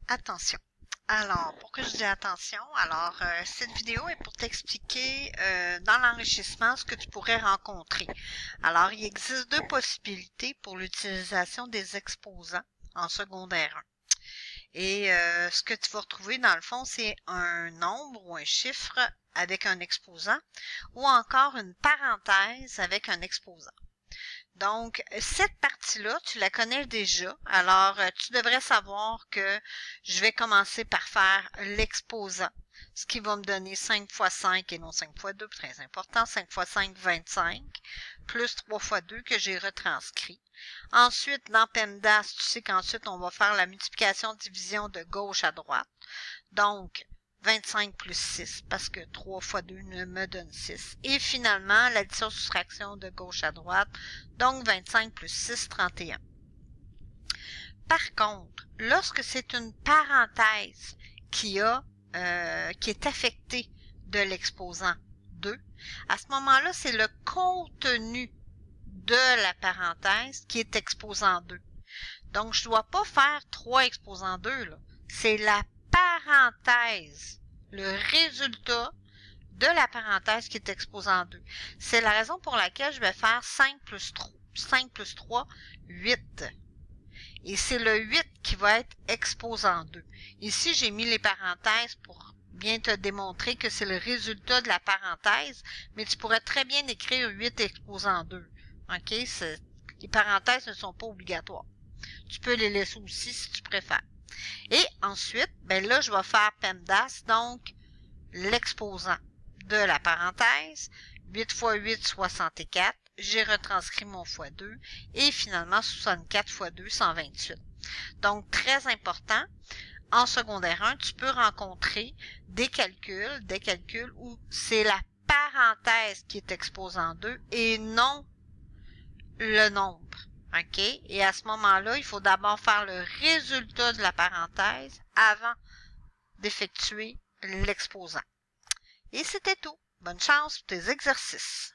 Attention. Alors, pourquoi je dis attention? Alors, cette vidéo est pour t'expliquer dans l'enrichissement ce que tu pourrais rencontrer. Alors, il existe deux possibilités pour l'utilisation des exposants en secondaire 1. Et ce que tu vas retrouver dans le fond, c'est un nombre ou un chiffre avec un exposant ou encore une parenthèse avec un exposant. Donc, cette partie-là, tu la connais déjà. Alors, tu devrais savoir que je vais commencer par faire l'exposant, ce qui va me donner 5 fois 5 et non 5 fois 2, très important, 5 fois 5, 25, plus 3 fois 2 que j'ai retranscrit. Ensuite, dans PEMDAS, tu sais qu'ensuite, on va faire la multiplication-division de gauche à droite. Donc, 25 plus 6, parce que 3 fois 2 me donne 6. Et finalement, l'addition-soustraction de gauche à droite, donc 25 plus 6, 31. Par contre, lorsque c'est une parenthèse qui est affectée de l'exposant 2, à ce moment-là, c'est le contenu de la parenthèse qui est exposant 2. Donc, je ne dois pas faire 3 exposant 2, là. C'est la parenthèse, le résultat de la parenthèse qui est exposant 2. C'est la raison pour laquelle je vais faire 5 plus 3, 8. Et c'est le 8 qui va être exposant 2. Ici, j'ai mis les parenthèses pour bien te démontrer que c'est le résultat de la parenthèse, mais tu pourrais très bien écrire 8 exposant 2. OK? Les parenthèses ne sont pas obligatoires. Tu peux les laisser aussi si tu préfères. Et ensuite, ben là, je vais faire PEMDAS, donc l'exposant de la parenthèse. 8 fois 8, 64. J'ai retranscrit mon fois 2. Et finalement, 64 fois 2, 128. Donc, très important. En secondaire 1, tu peux rencontrer des calculs où c'est la parenthèse qui est exposant 2 et non le nombre. OK? Et à ce moment-là, il faut d'abord faire le résultat de la parenthèse avant d'effectuer l'exposant. Et c'était tout. Bonne chance pour tes exercices.